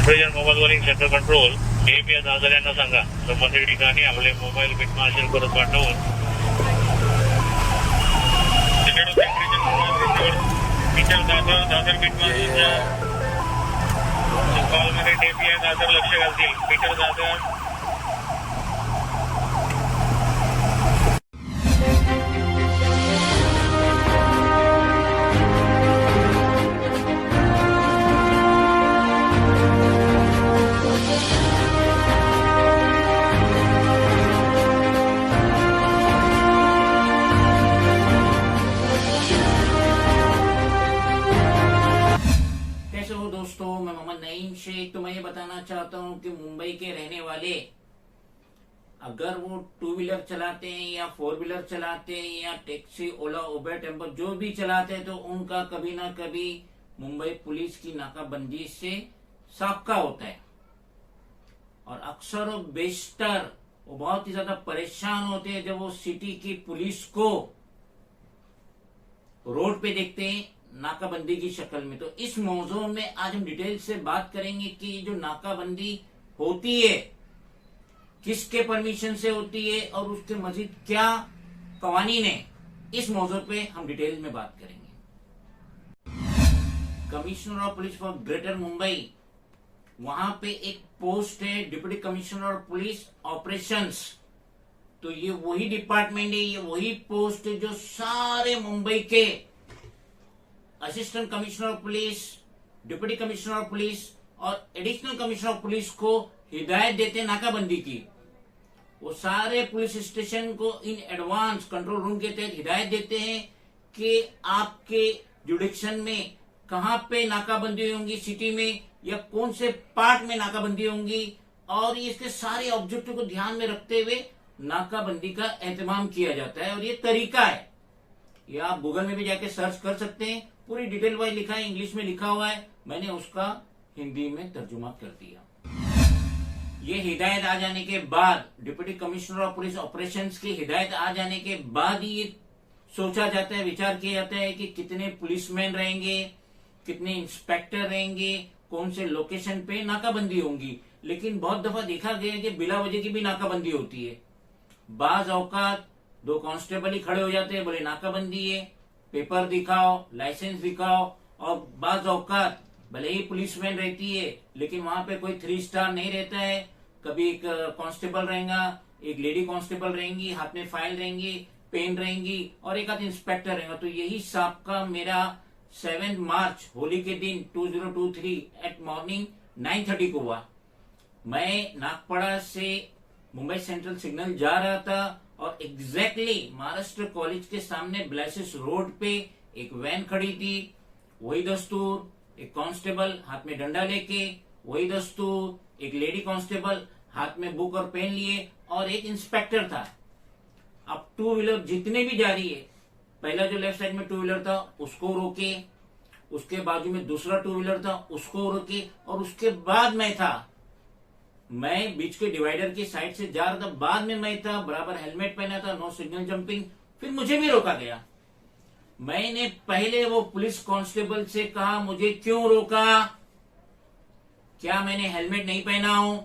Control mobile वॉलिंग centre control नेहमी या दादर सांगा संबंधित ठिकाणी आपले मोबाईल बिटमार्शल परत पाठवून दादर बिटमार्शलच्या कॉलमध्ये टेपी आहे दादर लक्ष घालतील मीटर दादर दोस्तों, मैं मोहम्मद नईम शेख। तो मैं ये बताना चाहता हूँ कि मुंबई के रहने वाले अगर वो टू व्हीलर चलाते हैं या फोर व्हीलर चलाते हैं या टैक्सी, ओला, उबर, टेम्पो जो भी चलाते हैं तो उनका कभी ना कभी मुंबई पुलिस की नाकाबंदी से साबका होता है। और अक्सर और बेशतर वो बहुत ही ज्यादा परेशान होते हैं जब वो सिटी की पुलिस को रोड पे देखते हैं नाकाबंदी की शक्ल में। तो इस मौजू में आज हम डिटेल से बात करेंगे कि जो नाकाबंदी होती है किसके परमिशन से होती है और उसके मजीद क्या कवानीन है, इस मौजू पे हम डिटेल में बात करेंगे। Commissioner of police for greater Mumbai, वहां पे एक पोस्ट है deputy commissioner of police operations. तो ये वही डिपार्टमेंट है, ये वही पोस्ट है जो सारे मुंबई के assistant commissioner of police, deputy commissioner of police और एडिशनल कमिश्नर ऑफ पुलिस को हिदायत देते हैं नाकाबंदी की। वो सारे पुलिस स्टेशन को इन एडवांस कंट्रोल रूम के तहत हिदायत देते हैं कि आपके जुडिक्शन में कहां पे नाकाबंदी होंगी सिटी में या कौन से पार्ट में नाकाबंदी होंगी, और इसके सारे ऑब्जेक्टिव को ध्यान में रखते हुए नाकाबंदी का एहतमाम किया जाता है। और ये तरीका है, ये आप गूगल में भी जाके सर्च कर सकते हैं, पूरी डिटेल वाइज लिखा है, इंग्लिश में लिखा हुआ है, मैंने उसका हिंदी में तर्जुमा कर दिया। ये हिदायत आ जाने के बाद, deputy commissioner of police operations की हिदायत आ जाने के बाद ये सोचा जाता है, विचार किया जाता है कि कितने पुलिसमैन रहेंगे, कितने इंस्पेक्टर रहेंगे, कौन से लोकेशन पे नाकाबंदी होंगी। लेकिन बहुत दफा देखा गया कि बिला वजह की भी नाकाबंदी होती है। बाज औकात दो कांस्टेबल ही खड़े हो जाते हैं, बोले नाकाबंदी है, पेपर दिखाओ, लाइसेंस दिखाओ। और बाज औकात भले ही पुलिसमैन रहती है लेकिन वहां पे कोई 3 स्टार नहीं रहता है। कभी एक कांस्टेबल रहेगा, एक लेडी कांस्टेबल रहेंगी, हाथ में फाइल रहेंगी, पेन रहेंगी और एक आध इंस्पेक्टर रहेगा। तो यही साबका मेरा 7 मार्च होली के दिन 2023 एट मॉर्निंग 9:30 को हुआ। मैं नागपड़ा से मुंबई सेंट्रल सिग्नल जा रहा था और एग्जैक्टली महाराष्ट्र कॉलेज के सामने ब्लेसिस रोड पे एक वैन खड़ी थी। वही दस्तूर, एक कांस्टेबल हाथ में डंडा लेके, वही दस्तूर, एक लेडी कांस्टेबल हाथ में बुक और पेन लिए और एक इंस्पेक्टर था। अब टू व्हीलर जितने भी जा रही है, पहला जो लेफ्ट साइड में टू व्हीलर था उसको रोके, उसके बाजू में दूसरा टू व्हीलर था उसको रोके, और उसके बाद मैं था। मैं बीच के डिवाइडर की साइड से जा रहा था, बाद में मैं था, बराबर हेलमेट पहना था, नो सिग्नल जंपिंग। फिर मुझे भी रोका गया। मैंने पहले वो पुलिस कांस्टेबल से कहा मुझे क्यों रोका, क्या मैंने हेलमेट नहीं पहना हूं,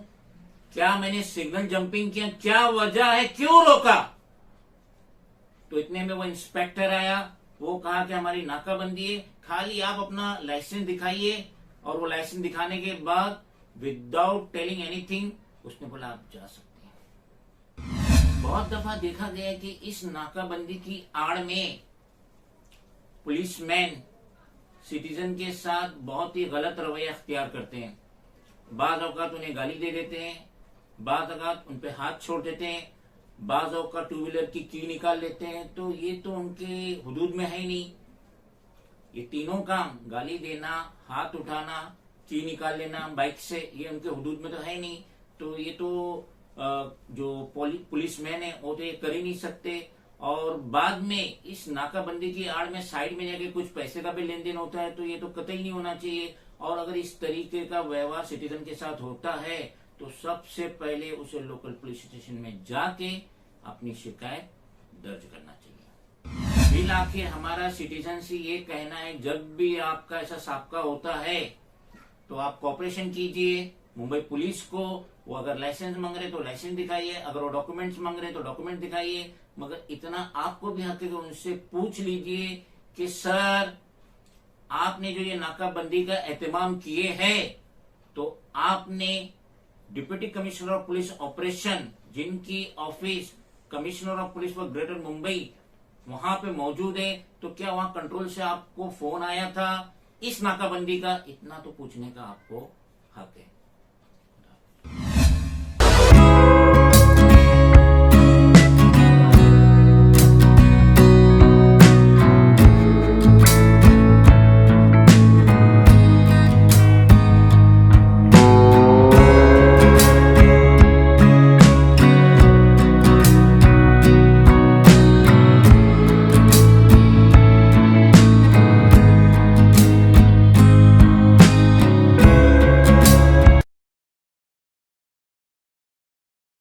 क्या मैंने सिग्नल जंपिंग किया, क्या वजह है, क्यों रोका। तो इतने में वो इंस्पेक्टर आया, वो कहा कि हमारी नाकाबंदी है, खाली आप अपना लाइसेंस दिखाइए। और वो लाइसेंस दिखाने के बाद विदाउट टेलिंग एनीथिंग उसने बोला आप जा सकते हैं। बहुत दफा देखा गया कि इस नाकाबंदी की आड़ में पुलिसमैन सिटीजन के साथ बहुत ही गलत रवैया अख्तियार करते हैं। बाज औकात उन्हें गाली दे देते हैं, बाज औकात उन पे हाथ छोड़ देते हैं, बाज औकात टू व्हीलर की की निकाल लेते हैं। तो ये तो उनके हुदूद में है ही नहीं। ये तीनों काम, गाली देना, हाथ उठाना, की निकाल लेना बाइक से, ये उनके हुदूद में तो है नहीं। तो ये तो जो पुलिसमैन है वो तो ये कर ही नहीं सकते। और बाद में इस नाकाबंदी की आड़ में साइड में जाके कुछ पैसे का भी लेन देन होता है, तो ये तो कतई नहीं होना चाहिए। और अगर इस तरीके का व्यवहार सिटीजन के साथ होता है तो सबसे पहले उसे लोकल पुलिस स्टेशन में जाके अपनी शिकायत दर्ज करना चाहिए। बिल आखिर हमारा सिटीजन से ये कहना है, जब भी आपका ऐसा साबका होता है तो आप कॉपरेशन कीजिए मुंबई पुलिस को। वो अगर लाइसेंस मांग रहे तो लाइसेंस दिखाइए, अगर वो डॉक्यूमेंट्स मांग रहे तो डॉक्यूमेंट दिखाइए। मगर इतना आपको भी हक है कि उनसे पूछ लीजिए कि सर आपने जो ये नाकाबंदी का एहतमाम किए है तो आपने deputy commissioner of police operation, जिनकी office commissioner of police for greater Mumbai वहां पे मौजूद है, तो क्या वहां कंट्रोल से आपको फोन आया था इस नाकाबंदी का? इतना तो पूछने का आपको हक है।